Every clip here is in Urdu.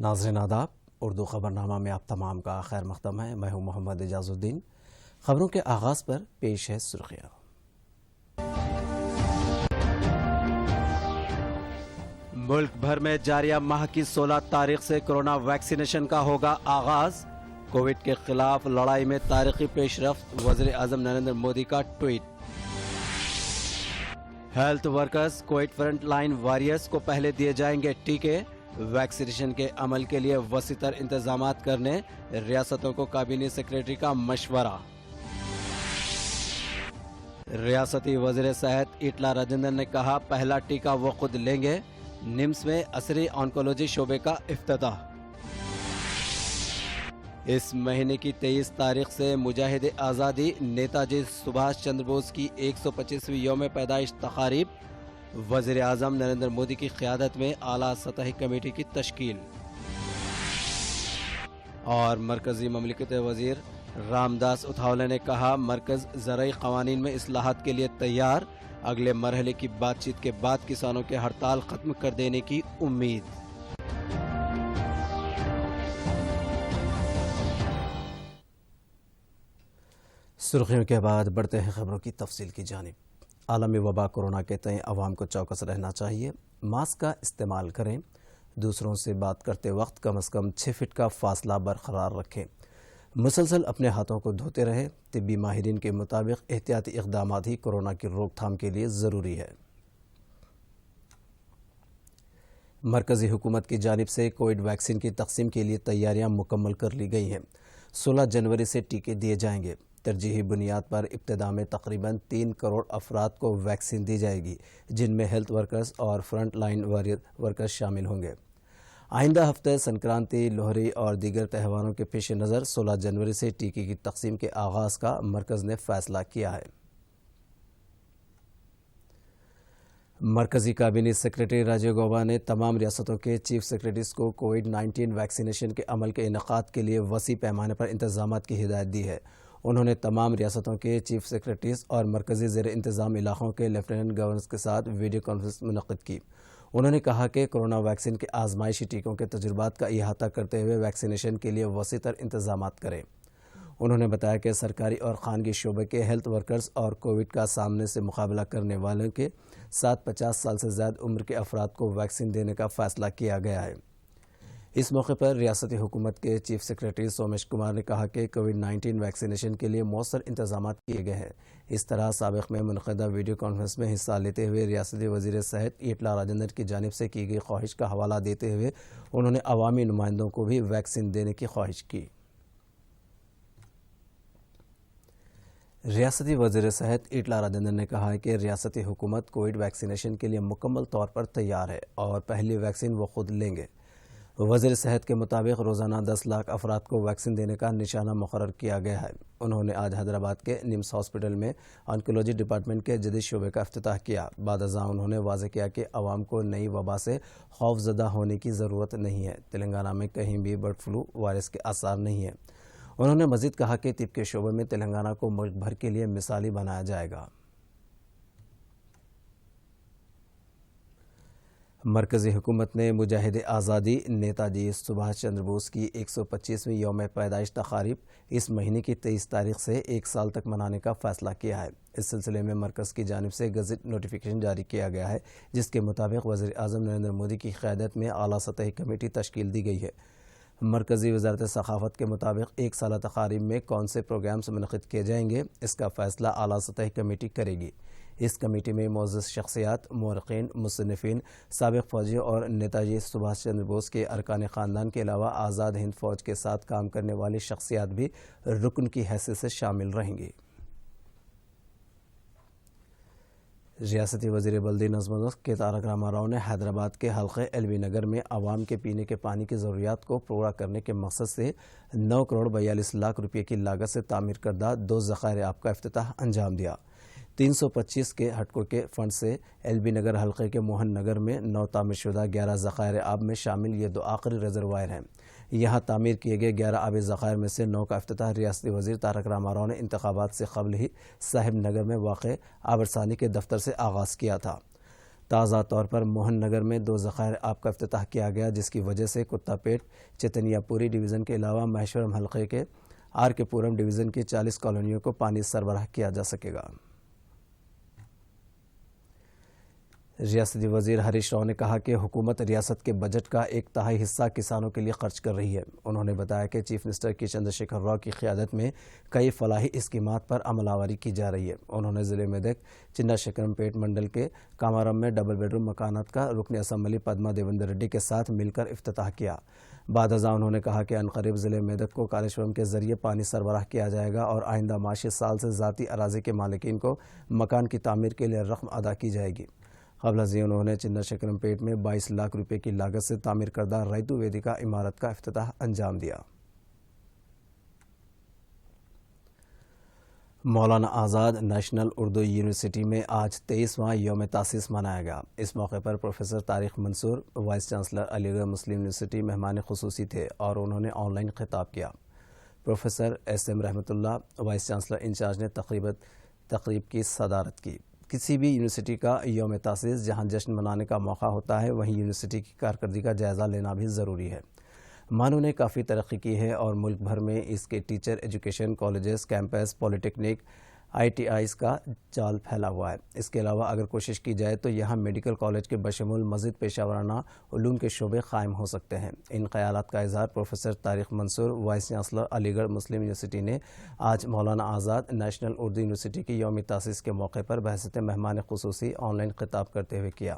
ناظرین آداب، اردو خبرنامہ میں آپ تمام کا خیر مقدم ہے۔ میں ہوں محمد اعجاز الدین۔ خبروں کے آغاز پر پیش ہے سرخیاں۔ ملک بھر میں جاریہ ماہ کی 16 تاریخ سے کورونا ویکسینیشن کا ہوگا آغاز۔ کووڈ کے خلاف لڑائی میں تاریخی پیش رفت، وزیر اعظم نریندر مودی کا tweet. Health workers, Covid front line warriors کو پہلے دیے جائیں گے ٹیکے۔ ویکسینیشن کے عمل کے لیے وسیع تر انتظامات کرنے ریاستوں کو کابینی سیکریٹری کا مشورہ۔ ریاستی وزیر صحت ایٹلا راجندر نے کہا پہلا ٹیکہ وہ خود لیں گے۔ نمس میں عصری آنکولوجی شعبے کا افتتاح۔ اس مہینے کی 23 تاریخ سے مجاہد آزادی نیتا جی سبھاش چندر بوس کی 125ویں یوم پیدائش تقاریب۔ وزیر اعظم نریندر مودی کی قیادت میں اعلیٰ سطحی کمیٹی کی تشکیل۔ اور مرکزی مملکت وزیر رام داس اتھاولے نے کہا مرکز زرعی قوانین میں اصلاحات کے لیے تیار، اگلے مرحلے کی بات چیت کے بعد کسانوں کے ہڑتال ختم کر دینے کی امید۔ سرخیوں کے بعد بڑھتے ہیں خبروں کی تفصیل کی جانب۔ عالمی وبا کورونا کے تئیں عوام کو چوکس رہنا چاہیے، ماسک کا استعمال کریں، دوسروں سے بات کرتے وقت کم از کم 6 فٹ کا فاصلہ برقرار رکھیں، مسلسل اپنے ہاتھوں کو دھوتے رہیں۔ طبی ماہرین کے مطابق احتیاطی اقدامات ہی کورونا کی روک تھام کے لیے ضروری ہے۔ مرکزی حکومت کی جانب سے کووڈ ویکسین کی تقسیم کے لیے تیاریاں مکمل کر لی گئی ہیں۔ 16 جنوری سے ٹیکے دیے جائیں گے۔ ترجیحی بنیاد پر ابتدا میں تقریباً 3 کروڑ افراد کو ویکسین دی جائے گی، جن میں ہیلتھ ورکرز اور فرنٹ لائن ورکرز شامل ہوں گے۔ آئندہ ہفتے سنکرانتی، لوہری اور دیگر تہواروں کے پیش نظر 16 جنوری سے ٹیکے کی تقسیم کے آغاز کا مرکز نے فیصلہ کیا ہے۔ مرکزی کابینی سیکریٹری راجیو گوبا نے تمام ریاستوں کے چیف سیکریٹریز کو کووڈ-19 ویکسینیشن کے عمل کے انعقاد کے لیے وسیع پیمانے پر انتظامات کی ہدایت دی ہے۔ انہوں نے تمام ریاستوں کے چیف سیکریٹریز اور مرکزی زیر انتظام علاقوں کے لیفٹیننٹ گورنرز کے ساتھ ویڈیو کانفرنس منعقد کی۔ انہوں نے کہا کہ کورونا ویکسین کے آزمائشی ٹیکوں کے تجربات کا احاطہ کرتے ہوئے ویکسینیشن کے لیے وسیع تر انتظامات کریں۔ انہوں نے بتایا کہ سرکاری اور خانگی شعبے کے ہیلتھ ورکرز اور کووڈ کا سامنے سے مقابلہ کرنے والوں کے ساتھ 50 سال سے زیادہ عمر کے افراد کو ویکسین دینے کا فیصلہ کیا گیا ہے۔ اس موقع پر ریاستی حکومت کے چیف سیکریٹری سومیش کمار نے کہا کہ کووڈ-19 ویکسینیشن کے لیے مؤثر انتظامات کیے گئے ہیں۔ اس طرح سابق میں منعقدہ ویڈیو کانفرنس میں حصہ لیتے ہوئے ریاستی وزیر صحت ایٹلا راجندر کی جانب سے کی گئی خواہش کا حوالہ دیتے ہوئے انہوں نے عوامی نمائندوں کو بھی ویکسین دینے کی خواہش کی۔ ریاستی وزیر صحت ایٹلا راجندر نے کہا کہ ریاستی حکومت کووڈ ویکسینیشن کے لیے مکمل طور پر تیار ہے اور پہلی ویکسین وہ خود لیں گے۔ وزیر صحت کے مطابق روزانہ 10 لاکھ افراد کو ویکسین دینے کا نشانہ مقرر کیا گیا ہے۔ انہوں نے آج حیدرآباد کے نمس ہاسپٹل میں آنکولوجی ڈپارٹمنٹ کے جدید شعبے کا افتتاح کیا۔ بعد ازاں انہوں نے واضح کیا کہ عوام کو نئی وبا سے خوف زدہ ہونے کی ضرورت نہیں ہے۔ تلنگانہ میں کہیں بھی برڈ فلو وائرس کے آثار نہیں ہیں۔ انہوں نے مزید کہا کہ طب کے شعبے میں تلنگانہ کو ملک بھر کے لیے مثالی بنایا جائے گا۔ مرکزی حکومت نے مجاہد آزادی نیتا جی سبھاش چندر بوس کی 125ویں یوم پیدائش تقاریب اس مہینے کی 23 تاریخ سے 1 سال تک منانے کا فیصلہ کیا ہے۔ اس سلسلے میں مرکز کی جانب سے گزٹ نوٹیفیکیشن جاری کیا گیا ہے، جس کے مطابق وزیر اعظم نریندر مودی کی قیادت میں اعلیٰ سطحی کمیٹی تشکیل دی گئی ہے۔ مرکزی وزارت ثقافت کے مطابق 1 سالہ تقاریب میں کون سے پروگرامز منعقد کیے جائیں گے، اس کا فیصلہ اعلیٰ سطحی کمیٹی کرے گی۔ اس کمیٹی میں معزز شخصیات، مورخین، مصنفین، سابق فوجیوں اور نیتا جی سبھاش چندر بوس کے ارکان خاندان کے علاوہ آزاد ہند فوج کے ساتھ کام کرنے والی شخصیات بھی رکن کی حیثیت سے شامل رہیں گی۔ ریاستی وزیر بلدی نظم و ضبط کے تارک راما راؤ نے حیدرآباد کے حلقے ایل بی نگر میں عوام کے پینے کے پانی کی ضروریات کو پورا کرنے کے مقصد سے 9 کروڑ 42 لاکھ روپے کی لاگت سے تعمیر کردہ 2 ذخائر آب کا افتتاح انجام دیا۔ 325 کے ہٹکو کے فنڈ سے ایل بی نگر حلقے کے موہن نگر میں نو تعمیر شدہ 11 ذخائر آب میں شامل یہ 2 آخری ریزروائر ہیں۔ یہاں تعمیر کیے گئے 11 آبی ذخائر میں سے 9 کا افتتاح ریاستی وزیر تارک راما راؤ نے انتخابات سے قبل ہی صاحب نگر میں واقع آبرسانی کے دفتر سے آغاز کیا تھا۔ تازہ طور پر موہن نگر میں 2 ذخائر آب کا افتتاح کیا گیا، جس کی وجہ سے کتا پیٹ چیتنیا پوری ڈویژن کے علاوہ مہیشورم حلقے کے آر کے پورم ڈویژن کی 40 کالونیوں کو پانی سربراہ کیا جا سکے گا۔ ریاستی وزیر ہریش راؤ نے کہا کہ حکومت ریاست کے بجٹ کا 1/3 حصہ کسانوں کے لیے خرچ کر رہی ہے۔ انہوں نے بتایا کہ چیف منسٹر کے چندر شیکھر راؤ کی قیادت میں کئی فلاحی اسکیمات پر عمل آوری کی جا رہی ہے۔ انہوں نے ضلع میدک چننا شکرم پیٹ منڈل کے کامارم میں ڈبل بیڈ روم مکانات کا رکن اسمبلی پدما دیوندر ریڈی کے ساتھ مل کر افتتاح کیا۔ بعد ازاں انہوں نے کہا کہ عنقریب ضلع میدک کو کالیشورم کے ذریعے پانی سربراہ کیا جائے گا اور آئندہ معاشی سال سے ذاتی اراضی کے مالکین کو مکان کی تعمیر کے لیے رقم ادا کی جائے گی۔ قبل ازیں انہوں نے چننا شکرم پیٹ میں 22 لاکھ روپے کی لاگت سے تعمیر کردہ ریتو ویدیکا عمارت کا افتتاح انجام دیا۔ مولانا آزاد نیشنل اردو یونیورسٹی میں آج 23واں یوم تاسیس منایا گیا۔ اس موقع پر پروفیسر طارق منصور، وائس چانسلر علی گڑھ مسلم یونیورسٹی مہمان خصوصی تھے اور انہوں نے آن لائن خطاب کیا۔ پروفیسر ایس ایم رحمت اللہ، وائس چانسلر انچارج نے تقریب کی صدارت کی۔ کسی بھی یونیورسٹی کا یوم تاسیس جہاں جشن منانے کا موقع ہوتا ہے، وہیں یونیورسٹی کی کارکردگی کا جائزہ لینا بھی ضروری ہے۔ مانو نے کافی ترقی کی ہے اور ملک بھر میں اس کے ٹیچر ایجوکیشن کالجز، کیمپس، پولی ٹیکنک، ITIs کا جال پھیلا ہوا ہے۔ اس کے علاوہ اگر کوشش کی جائے تو یہاں میڈیکل کالج کے بشمول مزید پیشہ ورانہ علوم کے شعبے قائم ہو سکتے ہیں۔ ان خیالات کا اظہار پروفیسر طارق منصور، وائس چانسلر علی گڑھ مسلم یونیورسٹی نے آج مولانا آزاد نیشنل اردو یونیورسٹی کی یوم تاسیس کے موقع پر بحیثیت مہمان خصوصی آن لائن خطاب کرتے ہوئے کیا۔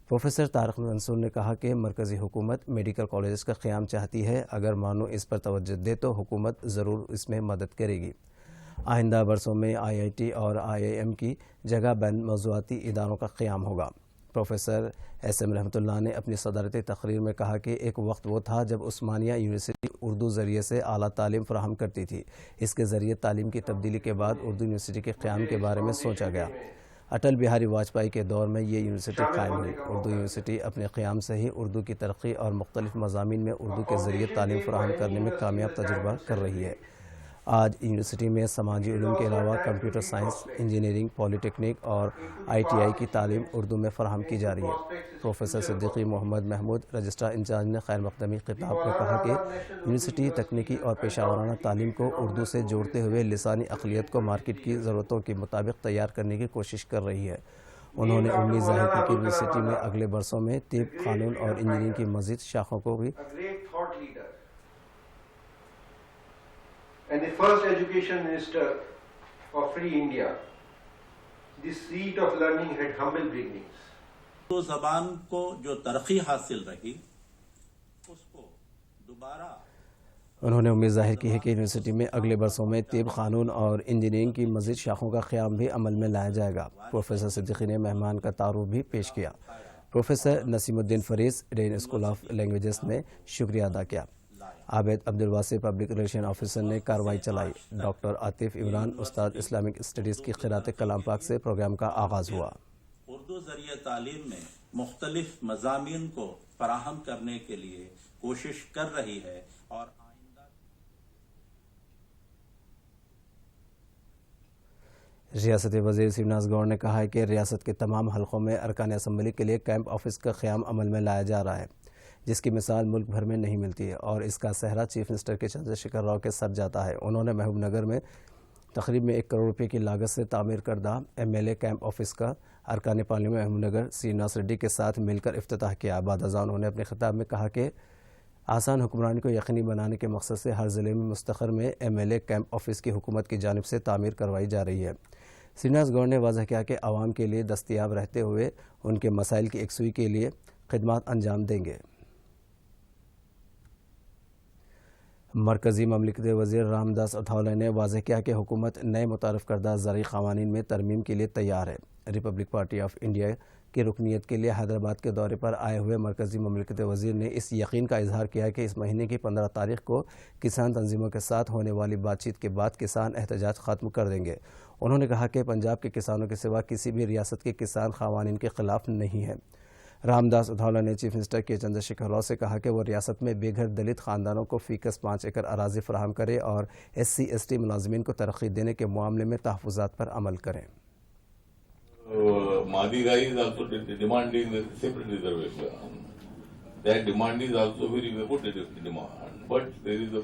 پروفیسر طارق منصور نے کہا کہ مرکزی حکومت میڈیکل کالجز کا قیام چاہتی ہے۔ اگر مانو اس پر توجہ دے تو حکومت ضرور اس میں مدد کرے گی۔ آئندہ برسوں میں IIT اور IIM کی جگہ بین موضوعاتی اداروں کا قیام ہوگا۔ پروفیسر ایس ایم رحمت اللہ نے اپنی صدارتی تقریر میں کہا کہ ایک وقت وہ تھا جب عثمانیہ یونیورسٹی اردو ذریعے سے اعلیٰ تعلیم فراہم کرتی تھی۔ اس کے ذریعے تعلیم کی تبدیلی کے بعد اردو یونیورسٹی کے قیام کے بارے میں سوچا گیا۔ اٹل بہاری واجپئی کے دور میں یہ یونیورسٹی قائم ہوئی۔ اردو یونیورسٹی اپنے قیام سے ہی اردو کی ترقی اور مختلف مضامین میں اردو کے ذریعے تعلیم فراہم کرنے میں کامیاب تجربہ کر رہی ہے۔ آج یونیورسٹی میں سماجی علوم کے علاوہ کمپیوٹر سائنس، انجینئرنگ، پولی ٹیکنک اور ITI کی تعلیم اردو میں فراہم کی جا رہی ہے۔ پروفیسر صدیقی محمد محمود، رجسٹرار انچارج نے خیر مقدمی خطاب میں کہا کہ یونیورسٹی تکنیکی اور پیشہ ورانہ تعلیم کو اردو سے جوڑتے ہوئے لسانی اقلیت کو مارکیٹ کی ضرورتوں کے مطابق تیار کرنے کی کوشش کر رہی ہے۔ انہوں نے امید ظاہر کی کہ یونیورسٹی میں اگلے برسوں میں طب، قانون اور انجینئرنگ کی مزید شاخوں کو بھی and the first education minister of free India. This seat of learning had humble beginnings. تو زبان کو جو ترقی حاصل رہی اس کو دوبارہ انہوں نے امید ظاہر کی ہے کہ یونیورسٹی میں اگلے برسوں میں طب، قانون اور انجینئرنگ کی مزید شاخوں کا قیام بھی عمل میں لایا جائے گا۔ پروفیسر صدیقی نے مہمان کا تعارف بھی پیش کیا۔ Professor Naseemuddin Fariz, Indian school of languages نے شکریہ ادا کیا۔ Abid Abdul Wasay public relation officer نے کارروائی چلائی۔ ڈاکٹر عاطف عمران، استاد اسلامک اسٹڈیز کی قرأت کلام پاک سے پروگرام کا آغاز ہوا۔ اردو ذریعہ تعلیم میں مختلف مضامین کو فراہم کرنے کے لیے کوشش کر رہی ہے اور ریاستی وزیر شیوناز گوڑ نے کہا ہے کہ ریاست کے تمام حلقوں میں ارکان اسمبلی کے لیے کیمپ آفس کا قیام عمل میں لایا جا رہا ہے، جس کی مثال ملک بھر میں نہیں ملتی ہے اور اس کا صحرا چیف منسٹر کے چندر شیکھر راؤ کے سر جاتا ہے۔ انہوں نے محبوب نگر میں تقریب میں 1 کروڑ روپے کی لاگت سے تعمیر کردہ MLA کیمپ آفس کا ارکان پارلیمنٹ محبوب نگر سرینواس ریڈی کے ساتھ مل کر افتتاح کیا۔ بعد ازاں انہوں نے اپنے خطاب میں کہا کہ آسان حکمرانی کو یقینی بنانے کے مقصد سے ہر ضلع میں مستقر میں MLA کیمپ آفس کی حکومت کی جانب سے تعمیر کروائی جا رہی ہے۔ شیوناز گوڑ نے واضح کیا کہ عوام کے لیے دستیاب رہتے ہوئے ان کے مسائل کی یکسوئی کے لیے خدمات انجام دیں گے۔ مرکزی مملکت وزیر رام داس اتھاولے نے واضح کیا کہ حکومت نئے متعارف کردہ زرعی قوانین میں ترمیم کے لیے تیار ہے۔ ریپبلک پارٹی آف انڈیا کی رکنیت کے لیے حیدرآباد کے دورے پر آئے ہوئے مرکزی مملکت وزیر نے اس یقین کا اظہار کیا کہ اس مہینے کی 15 تاریخ کو کسان تنظیموں کے ساتھ ہونے والی بات چیت کے بعد کسان احتجاج ختم کر دیں گے۔ انہوں نے کہا کہ پنجاب کے کسانوں کے سوا کسی بھی ریاست کے کسان قوانین کے خلاف نہیں ہیں۔ رام داس اتھاولے نے چیف منسٹر کے چندر شیکھر راؤ سے کہا کہ وہ ریاست میں بے گھر دلت خاندانوں کو فیکس 5 ایکڑ اراضی فراہم کرے اور SC ST ملازمین کو ترقی دینے کے معاملے میں تحفظات پر عمل کریں۔ Madigai is also demanding the separate reservation. That demand is also very good demand, but there is a